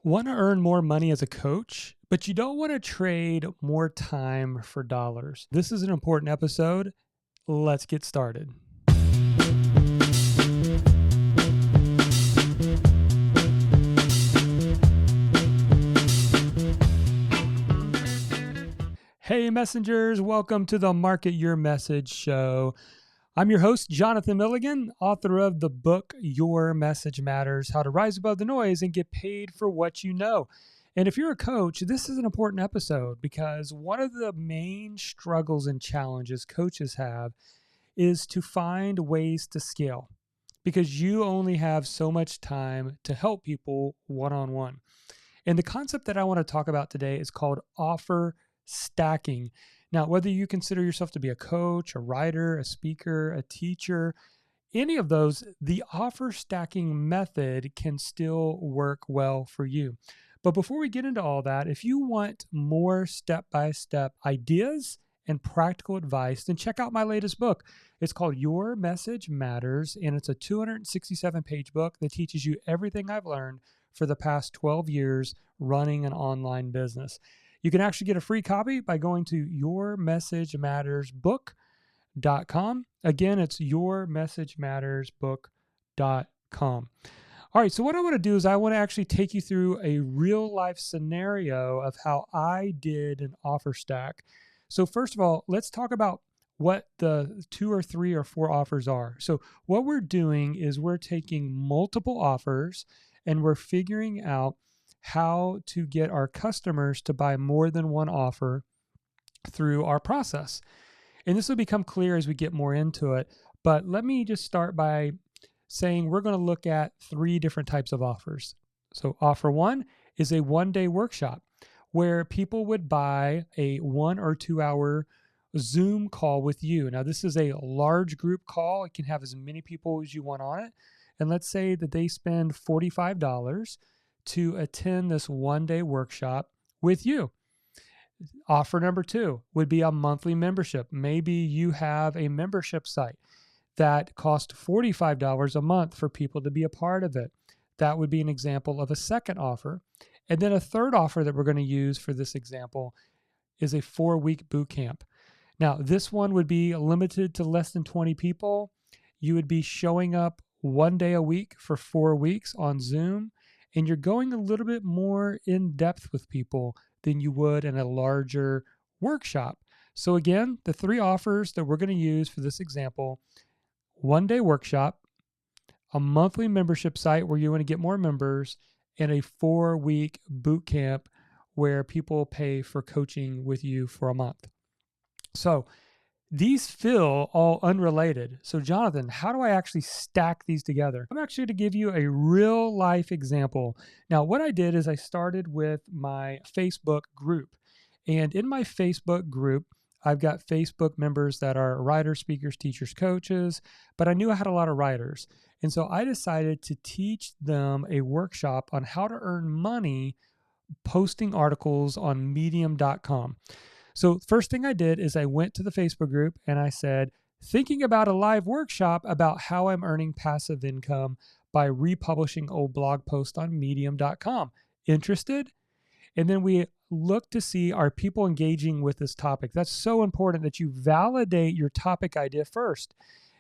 Want to earn more money as a coach, but you don't want to trade more time for dollars. This is an important episode. Let's get started. Hey, messengers, welcome to the Market Your Message show. I'm your host, Jonathan Milligan, author of the book, Your Message Matters, How to Rise Above the Noise and Get Paid for What You Know. And if you're a coach, this is an important episode because one of the main struggles and challenges coaches have is to find ways to scale because you only have so much time to help people one-on-one. And the concept that I want to talk about today is called offer stacking. Now, whether you consider yourself to be a coach, a writer, a speaker, a teacher, any of those, the offer stacking method can still work well for you. But before we get into all that, if you want more step-by-step ideas and practical advice, then check out my latest book. It's called Your Message Matters, and it's a 267-page book that teaches you everything I've learned for the past 12 years running an online business. You can actually get a free copy by going to yourmessagemattersbook.com. Again, it's yourmessagemattersbook.com. All right, so what I want to do is I want to actually take you through a real life scenario of how I did an offer stack. So first of all, let's talk about what the 2 or 3 or 4 offers are. So what we're doing is we're taking multiple offers and we're figuring out how to get our customers to buy more than one offer through our process. And this will become clear as we get more into it. But let me just start by saying we're going to look at 3 different types of offers. So offer 1 is a 1-day workshop where people would buy a 1 or 2 hour Zoom call with you. Now, this is a large group call. It can have as many people as you want on it. And let's say that they spend $45 to attend this 1-day workshop with you. Offer number 2 would be a monthly membership. Maybe you have a membership site that costs $45 a month for people to be a part of it. That would be an example of a second offer. And then a third offer that we're going to use for this example is a 4-week boot camp. Now, this one would be limited to less than 20 people. You would be showing up 1 day a week for 4 weeks on Zoom, and you're going a little bit more in depth with people than you would in a larger workshop. So again, the 3 offers that we're going to use for this example: 1-day workshop, a monthly membership site where you want to get more members, and a 4-week boot camp where people pay for coaching with you for a month. So these feel all unrelated. So Jonathan, how do I actually stack these together? I'm actually to give you a real life example. Now, what I did is I started with my Facebook group. And in my Facebook group, I've got Facebook members that are writers, speakers, teachers, coaches, but I knew I had a lot of writers. And so I decided to teach them a workshop on how to earn money posting articles on medium.com. So first thing I did is I went to the Facebook group and I said, thinking about a live workshop about how I'm earning passive income by republishing old blog posts on medium.com. Interested? And then we look to see, are people engaging with this topic? That's so important that you validate your topic idea first.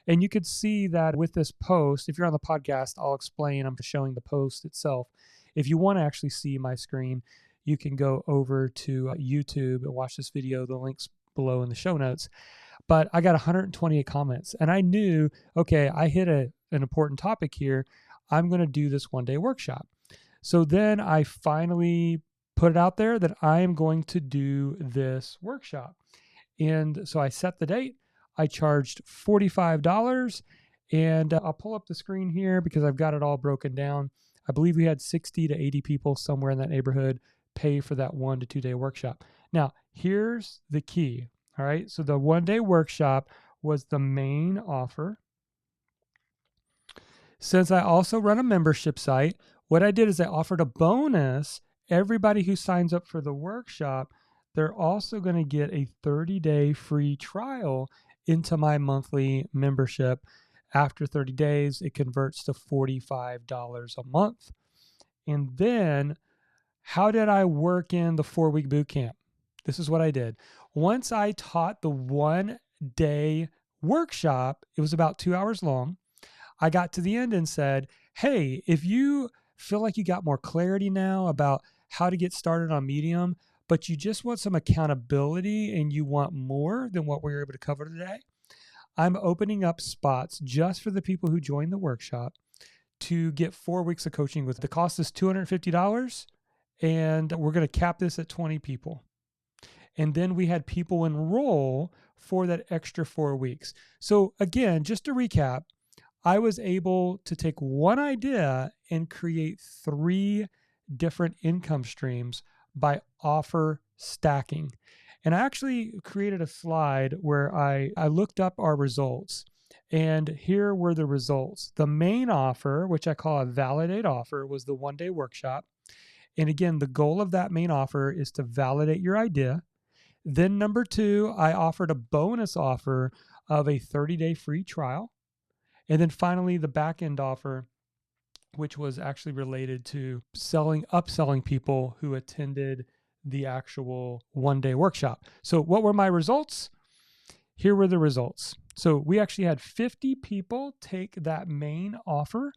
And you could see that with this post. If you're on the podcast, I'll explain. I'm showing the post itself. If you want to actually see my screen, you can go over to YouTube and watch this video. The link's below in the show notes. But I got 128 comments. And I knew, okay, I hit an important topic here. I'm going to do this 1-day workshop. So then I finally put it out there that I am going to do this workshop. And so I set the date. I charged $45. And I'll pull up the screen here because I've got it all broken down. I believe we had 60 to 80 people somewhere in that neighborhood pay for that 1 to 2 day workshop. Now, here's the key. All right. So the 1-day workshop was the main offer. Since I also run a membership site, what I did is I offered a bonus. Everybody who signs up for the workshop, they're also going to get a 30-day free trial into my monthly membership. After 30 days, it converts to $45 a month. And then How did I work in the 4-week boot camp? This is what I did. Once I taught the 1-day workshop, it was about 2 hours long. I got to the end and said, hey, if you feel like you got more clarity now about how to get started on Medium, but you just want some accountability and you want more than what we were able to cover today, I'm opening up spots just for the people who join the workshop to get 4 weeks of coaching with. The cost is $250, and we're going to cap this at 20 people. And then we had people enroll for that extra 4 weeks. So again, just to recap, I was able to take one idea and create 3 different income streams by offer stacking. And I actually created a slide where I looked up our results. And here were the results. The main offer, which I call a validate offer, was the 1-day workshop. And again, the goal of that main offer is to validate your idea. Then number 2, I offered a bonus offer of a 30-day free trial. And then finally, the back end offer, which was actually related to upselling people who attended the actual 1-day workshop. So what were my results? Here were the results. So we actually had 50 people take that main offer.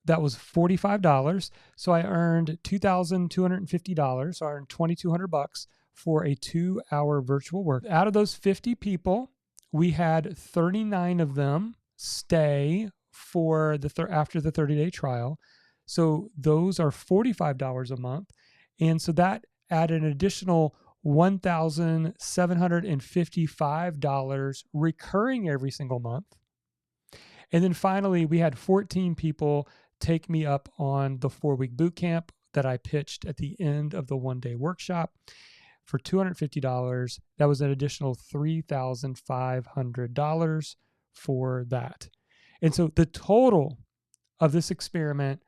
That was $45. So I earned $2,250. So I earned $2,200 for a 2-hour virtual work. Out of those 50 people, we had 39 of them stay for after the 30-day trial. So those are $45 a month. And so that added an additional $1,755 recurring every single month. And then finally, we had 14 people take me up on the 4-week boot camp that I pitched at the end of the 1-day workshop for $250. That was an additional $3,500 for that. And so the total of this experiment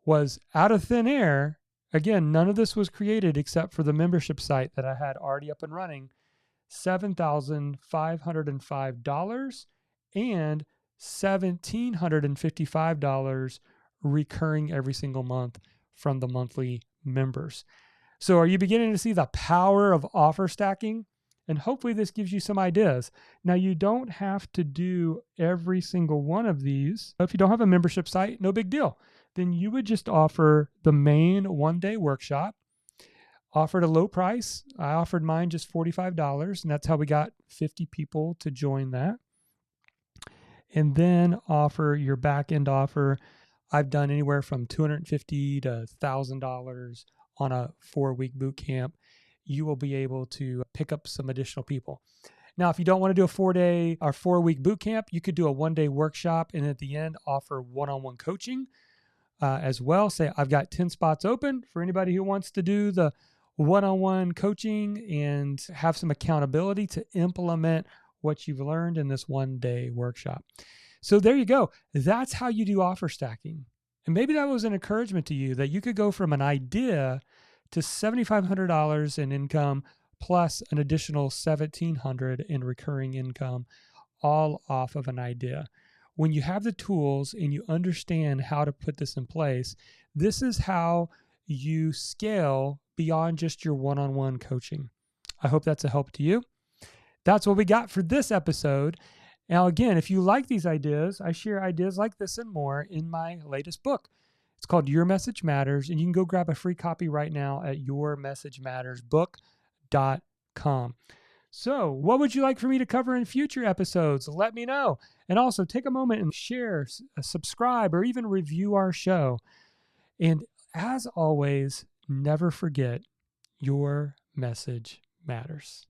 was out of thin air. Again, none of this was created except for the membership site that I had already up and running, $7,505 and $1,755 recurring every single month from the monthly members. So are you beginning to see the power of offer stacking? And hopefully this gives you some ideas. Now, you don't have to do every single one of these. If you don't have a membership site, no big deal. Then you would just offer the main 1-day workshop, offered a low price. I offered mine just $45, and that's how we got 50 people to join that. And then offer your back end offer. I've done anywhere from $250 to $1,000 on a 4-week boot camp. You will be able to pick up some additional people. Now, if you don't want to do a 4-day or 4-week boot camp, you could do a 1-day workshop and at the end offer one-on-one coaching as well. Say, I've got 10 spots open for anybody who wants to do the one-on-one coaching and have some accountability to implement what you've learned in this 1-day workshop. So there you go. That's how you do offer stacking. And maybe that was an encouragement to you that you could go from an idea to $7,500 in income plus an additional $1,700 in recurring income, all off of an idea. When you have the tools and you understand how to put this in place, this is how you scale beyond just your one-on-one coaching. I hope that's a help to you. That's what we got for this episode. Now, again, if you like these ideas, I share ideas like this and more in my latest book. It's called Your Message Matters, and you can go grab a free copy right now at yourmessagemattersbook.com. So, what would you like for me to cover in future episodes? Let me know. And also take a moment and share, subscribe, or even review our show. And as always, never forget, your message matters.